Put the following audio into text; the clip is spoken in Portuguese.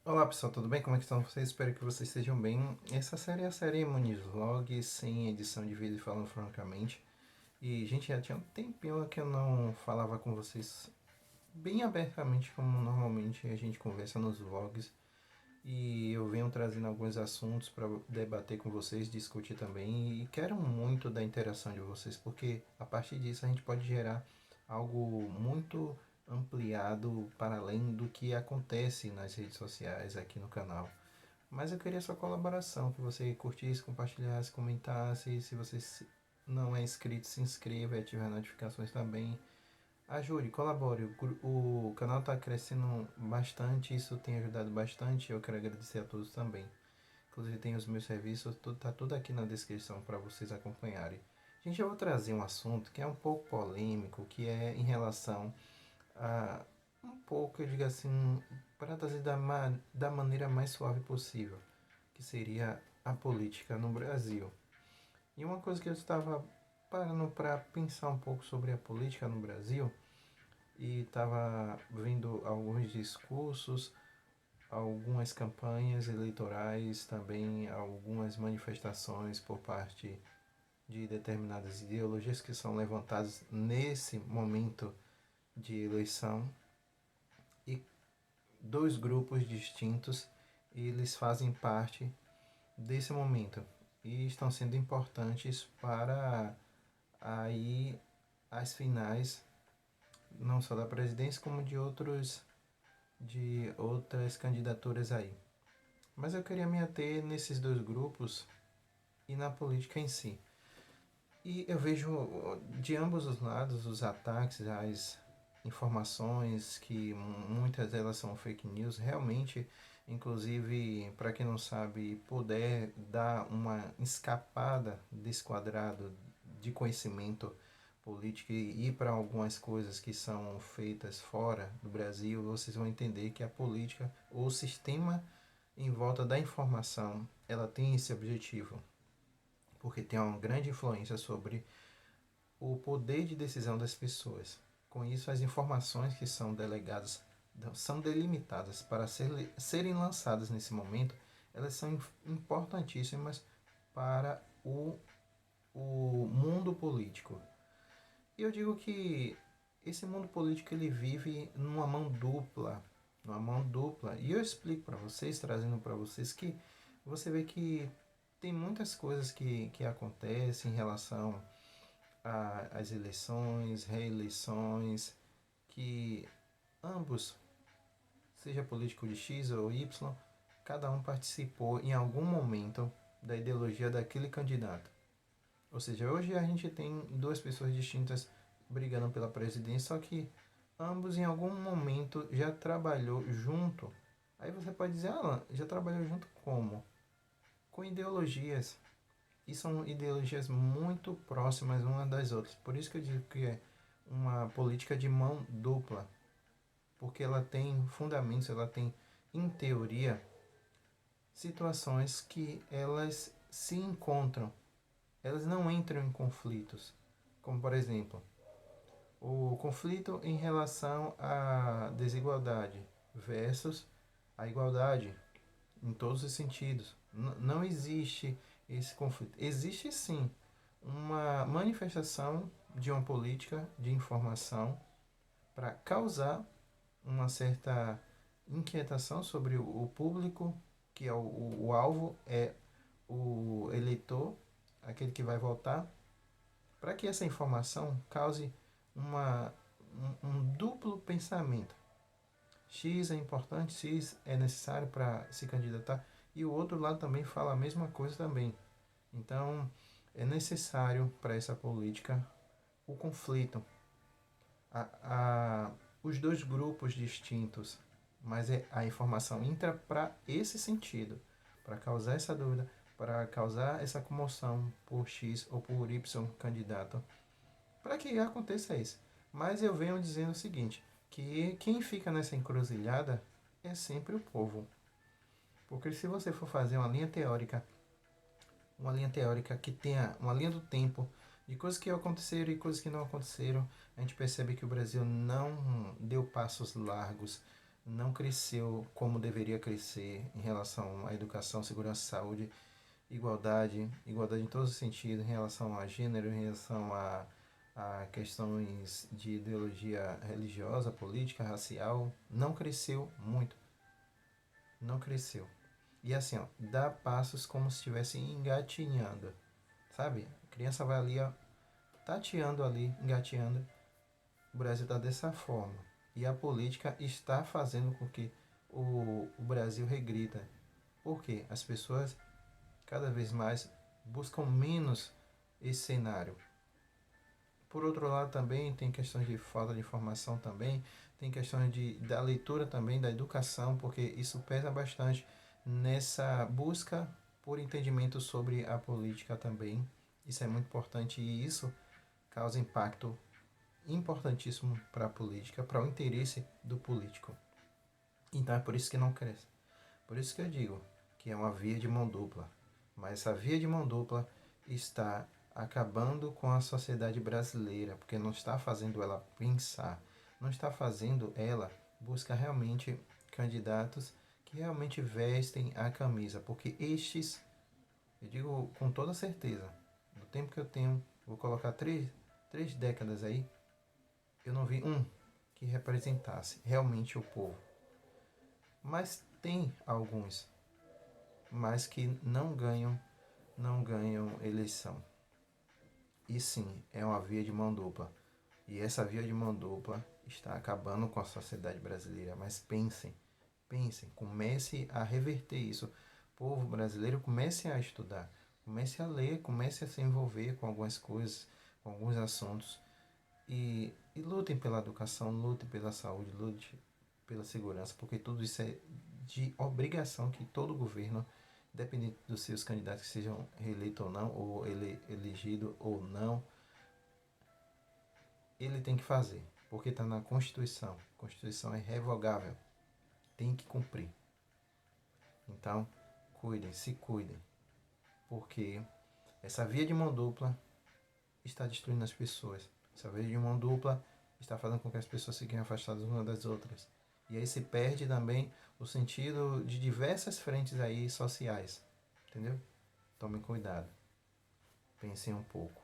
Olá pessoal, tudo bem? Como é que estão vocês? Espero que vocês estejam bem. Essa série é a série Muniz Vlog, sem edição de vídeo, falando francamente. E, gente, já tinha um tempinho que eu não falava com vocês bem abertamente, como normalmente a gente conversa nos vlogs. E eu venho trazendo alguns assuntos para debater com vocês, discutir também. E quero muito da interação de vocês, porque a partir disso a gente pode gerar algo muito ampliado para além do que acontece nas redes sociais aqui no canal. Mas eu queria sua colaboração, que você curtisse, compartilhasse, comentasse. Se você não é inscrito, se inscreva e ative as notificações também. Ajude, colabore. O canal está crescendo bastante, isso tem ajudado bastante. Eu quero agradecer a todos também. Inclusive tem os meus serviços, tá tudo aqui na descrição para vocês acompanharem. Gente, eu vou trazer um assunto que é um pouco polêmico, que é em relação a um pouco, eu digo assim, para trazer da maneira mais suave possível, que seria a política no Brasil. E uma coisa que eu estava parando para pensar um pouco sobre a política no Brasil e estava vendo alguns discursos, algumas campanhas eleitorais, também algumas manifestações por parte de determinadas ideologias que são levantadas nesse momento de eleição e dois grupos distintos eles fazem parte desse momento e estão sendo importantes para aí as finais não só da presidência como de outras candidaturas aí. Mas eu queria me ater nesses dois grupos e na política em si. E eu vejo de ambos os lados os ataques às informações, que muitas delas são fake news, realmente, inclusive, para quem não sabe, puder dar uma escapada desse quadrado de conhecimento político e ir para algumas coisas que são feitas fora do Brasil, vocês vão entender que a política, ou o sistema em volta da informação, ela tem esse objetivo, porque tem uma grande influência sobre o poder de decisão das pessoas. Com isso, as informações que são delegadas, são delimitadas para serem lançadas nesse momento, elas são importantíssimas para o mundo político. E eu digo que esse mundo político ele vive numa mão dupla. E eu explico para vocês, trazendo para vocês que você vê que tem muitas coisas que acontecem em relação às eleições, reeleições, que ambos, seja político de X ou Y, cada um participou em algum momento da ideologia daquele candidato. Ou seja, hoje a gente tem duas pessoas distintas brigando pela presidência, só que ambos em algum momento já trabalhou junto. Aí você pode dizer, Alan, já trabalhou junto como? Com ideologias. E são ideologias muito próximas umas das outras. Por isso que eu digo que é uma política de mão dupla. Porque ela tem fundamentos, ela tem, em teoria, situações que elas se encontram. Elas não entram em conflitos. Como, por exemplo, o conflito em relação à desigualdade versus a igualdade em todos os sentidos. Não existe esse conflito. Existe sim uma manifestação de uma política de informação para causar uma certa inquietação sobre o público, que é o alvo, é o eleitor, aquele que vai votar, para que essa informação cause uma, um duplo pensamento. X é importante, X é necessário para se candidatar, e o outro lado também fala a mesma coisa também. Então, é necessário para essa política o conflito, os dois grupos distintos, mas a informação entra para esse sentido, para causar essa dúvida, para causar essa comoção por X ou por Y candidato, para que aconteça isso. Mas eu venho dizendo o seguinte, que quem fica nessa encruzilhada é sempre o povo. Porque se você for fazer uma linha teórica que tenha uma linha do tempo de coisas que aconteceram e coisas que não aconteceram, a gente percebe que o Brasil não deu passos largos não cresceu como deveria crescer em relação à educação, segurança, saúde, igualdade, igualdade em todos os sentidos, em relação a gênero, em relação a questões de ideologia religiosa, política, racial, não cresceu muito, não cresceu. E assim, ó, dá passos como se estivesse engatinhando, sabe? A criança vai ali, ó, tateando ali, engateando. O Brasil está dessa forma. E a política está fazendo com que o Brasil regrida. Por quê? As pessoas cada vez mais buscam menos esse cenário. Por outro lado também tem questões de falta de informação também, tem questões da leitura também, da educação, porque isso pesa bastante nessa busca por entendimento sobre a política também. Isso é muito importante e isso causa impacto importantíssimo para a política, para o interesse do político. Então é por isso que não cresce. Por isso que eu digo que é uma via de mão dupla. Mas essa via de mão dupla está acabando com a sociedade brasileira, porque não está fazendo ela pensar, não está fazendo ela buscar realmente candidatos que realmente vestem a camisa, porque estes, eu digo com toda certeza, do tempo que eu tenho, vou colocar três décadas aí, eu não vi um que representasse realmente o povo. Mas tem alguns, mas que não ganham eleição. E sim, é uma via de mão dupla. E essa via de mão dupla está acabando com a sociedade brasileira. Mas pensem, comece a reverter isso. O povo brasileiro comece a estudar, comece a ler, comece a se envolver com algumas coisas, com alguns assuntos. E lutem pela educação, lutem pela saúde, lutem pela segurança, porque tudo isso é de obrigação que todo governo, independente dos seus candidatos que sejam reeleitos ou não, ou elegido ou não, ele tem que fazer, porque está na Constituição. A Constituição é irrevogável, tem que cumprir. Então, cuidem, se cuidem, porque essa via de mão dupla está destruindo as pessoas. Essa via de mão dupla está fazendo com que as pessoas fiquem afastadas umas das outras. E aí se perde também o sentido de diversas frentes aí sociais. Entendeu? Tomem cuidado. Pensem um pouco.